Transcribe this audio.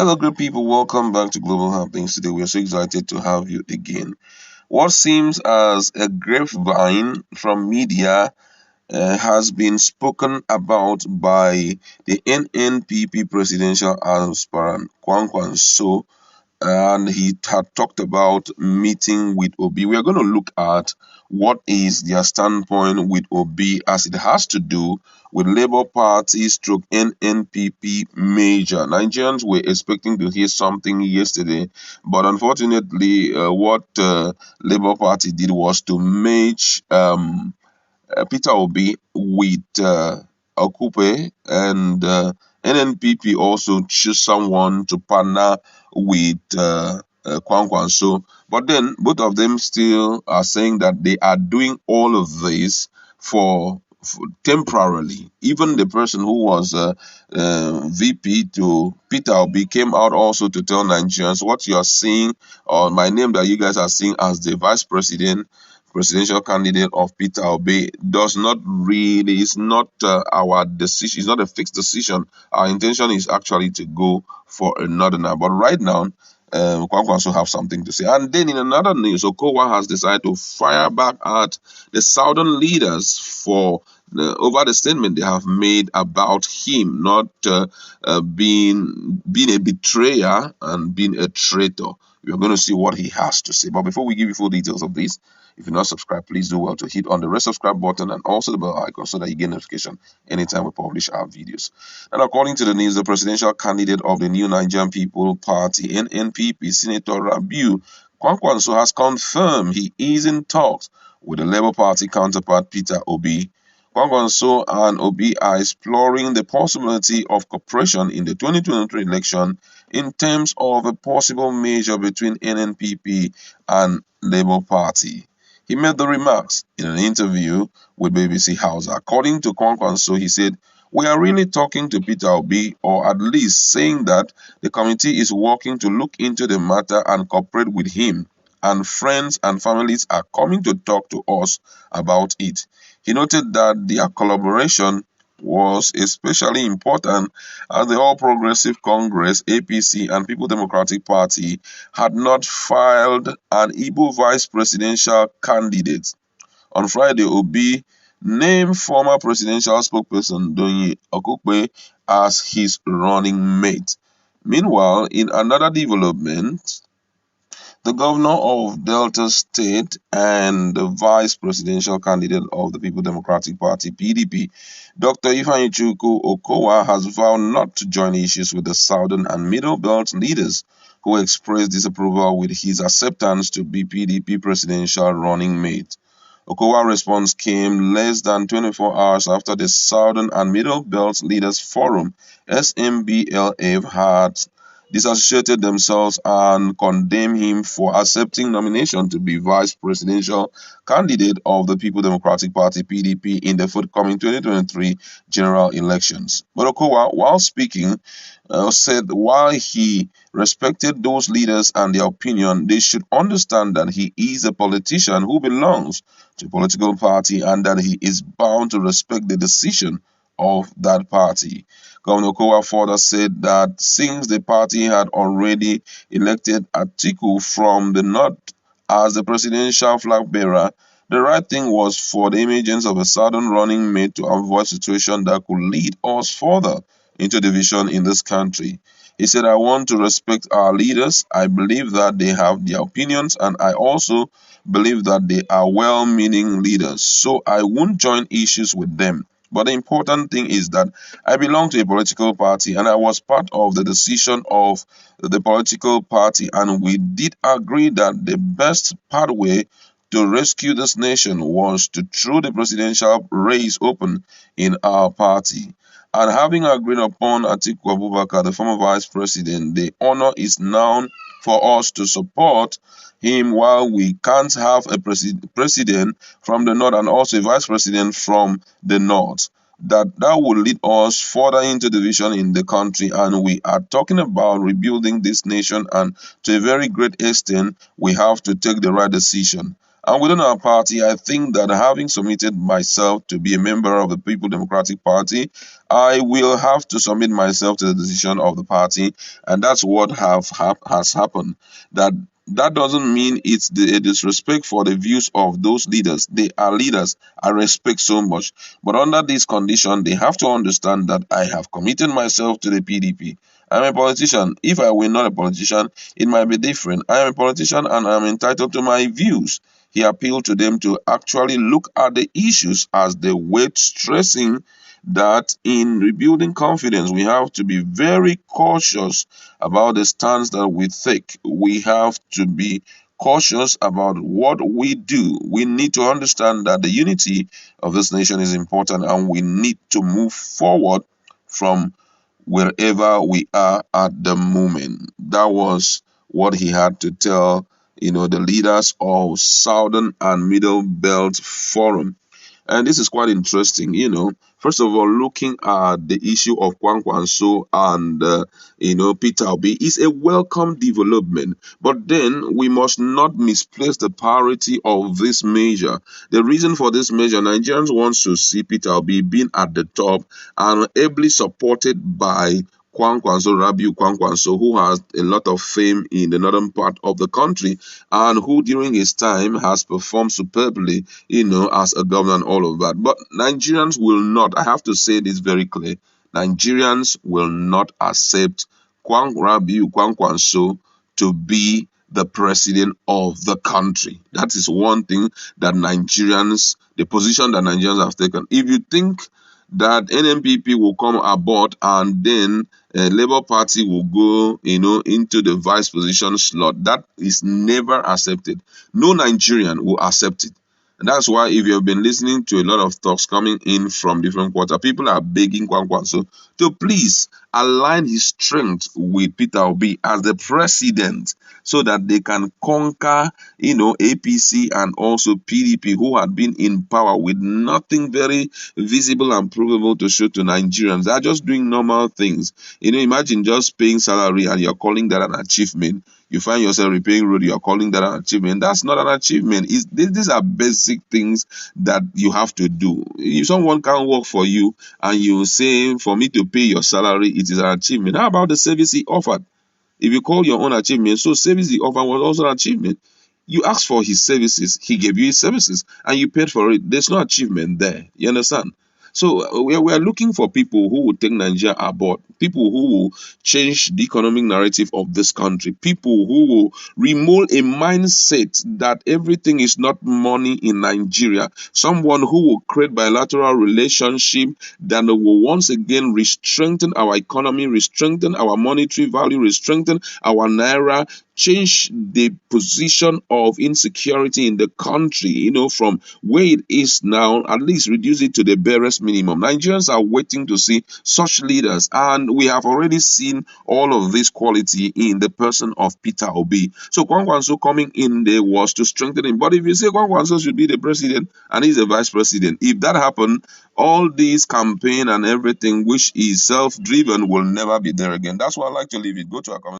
Hello, great people. Welcome back to Global Happenings. Today, we are so excited to have you again. What seems as a grapevine from media has been spoken about by the NNPP presidential aspirant Kwankwaso, and he had talked about meeting with Obi. We are going to look at what is their standpoint with Obi as it has to do with Labour Party stroke NNPP major. Nigerians were expecting to hear something yesterday, but unfortunately, what Labour Party did was to merge Peter Obi with Okupe, and NNPP also choose someone to partner with Kwankwaso. But then both of them still are saying that they are doing all of this for temporarily. Even the person who was VP to Peter Obi came out also to tell Nigerians what you are seeing, or my name that you guys are seeing as the vice president presidential candidate of Peter Obi does not really, it's not our decision, it's not a fixed decision. Our intention is actually to go for a northerner. But right now, Kwankwaso have something to say. And then in another news, Okowa has decided to fire back at the southern leaders for over the statement they have made about him not being a betrayer and being a traitor. We are going to see what he has to say. But before we give you full details of this, if you're not subscribed, please do well to hit on the red subscribe button and also the bell icon so that you get notification anytime we publish our videos. And according to the news, the presidential candidate of the New Nigerian People Party, NNPP, Senator Rabiu Kwankwaso, has confirmed he is in talks with the Labour Party counterpart Peter Obi. Kwankwaso and Obi are exploring the possibility of cooperation in the 2023 election in terms of a possible merger between NNPP and Labour Party. He made the remarks in an interview with BBC Hausa. According to Kwankwaso, he said, "We are really talking to Peter Obi, or at least saying that the committee is working to look into the matter and cooperate with him, and friends and families are coming to talk to us about it." He noted that their collaboration was especially important as the All Progressive Congress, APC, and People Democratic Party had not filed an Igbo vice presidential candidate. On Friday, Obi named former presidential spokesperson Donye Okupe as his running mate. Meanwhile, in another development, the governor of Delta State and the vice presidential candidate of the People Democratic Party, PDP, Dr. Ifeanyichukwu Okowa, has vowed not to join issues with the Southern and Middle Belt leaders who expressed disapproval with his acceptance to be PDP presidential running mate. Okowa's response came less than 24 hours after the Southern and Middle Belt Leaders Forum, SMBLF, had disassociated themselves and condemned him for accepting nomination to be vice presidential candidate of the People Democratic Party (PDP) in the forthcoming 2023 general elections. But Okowa, while speaking, said while he respected those leaders and their opinion, they should understand that he is a politician who belongs to a political party and that he is bound to respect the decision of that party. Governor Okowa further said that since the party had already elected Atiku from the north as the presidential flag bearer, the right thing was for the emergence of a southern running mate to avoid a situation that could lead us further into division in this country. He said, "I want to respect our leaders. I believe that they have their opinions, and I also believe that they are well-meaning leaders, so I won't join issues with them. But the important thing is that I belong to a political party and I was part of the decision of the political party, and we did agree that the best pathway to rescue this nation was to throw the presidential race open in our party. And having agreed upon Atiku Abubakar, the former vice president, the honor is now for us to support him while we can't have a president from the north and also a vice president from the north. That will lead us further into division in the country, and we are talking about rebuilding this nation, and to a very great extent we have to take the right decision. And within our party, I think that having submitted myself to be a member of the People Democratic Party, I will have to submit myself to the decision of the party, and that's what has happened. That that doesn't mean it's a disrespect for the views of those leaders. They are leaders I respect so much. But under this condition, they have to understand that I have committed myself to the PDP. I'm a politician. If I were not a politician, it might be different. I am a politician and I'm entitled to my views. He appealed to them to actually look at the issues as they were, stressing that in rebuilding confidence, we have to be very cautious about the stance that we take. We have to be cautious about what we do. We need to understand that the unity of this nation is important and we need to move forward from wherever we are at the moment. That was what he had to tell, the leaders of Southern and Middle Belt Forum. And this is quite interesting. First of all, looking at the issue of Kwankwaso and, Peter Obi is a welcome development. But then we must not misplace the priority of this measure. The reason for this measure, Nigerians want to see Peter Obi being at the top and ably supported by Kwankwaso, Rabiu Kwankwaso, who has a lot of fame in the northern part of the country and who during his time has performed superbly, as a governor and all of that. But Nigerians will not, I have to say this very clear, Nigerians will not accept Rabiu Kwankwaso to be the president of the country. That is one thing that the position that Nigerians have taken. If you think that NNPP will come aboard and then Labour Party will go, into the vice position slot, that is never accepted. No Nigerian will accept it. And that's why if you have been listening to a lot of talks coming in from different quarters, people are begging Kwankwaso to please align his strength with Peter Obi as the president so that they can conquer, APC and also PDP, who had been in power with nothing very visible and provable to show to Nigerians. They are just doing normal things. Imagine just paying salary and you're calling that an achievement. You find yourself repaying road, you're calling that an achievement. That's not an achievement. These are basic things that you have to do. If someone can't work for you and you say, for me to pay your salary, it is an achievement. How about the service he offered? If you call your own achievement, so service he offered was also an achievement. You asked for his services, he gave you his services, and you paid for it. There's no achievement there. You understand? So we are looking for people who will take Nigeria aboard, people who will change the economic narrative of this country, people who will remold a mindset that everything is not money in Nigeria, someone who will create bilateral relationship that will once again re-strengthen our economy, re-strengthen our monetary value, re-strengthen our naira, change the position of insecurity in the country, from where it is now, at least reduce it to the barest minimum. Nigerians are waiting to see such leaders, and we have already seen all of this quality in the person of Peter Obi. So Kwankwaso coming in there was to strengthen him. But if you say Kwankwaso should be the president and he's the vice president, if that happened, all this campaign and everything which is self-driven will never be there again. That's why I like to leave it. Go to our comment.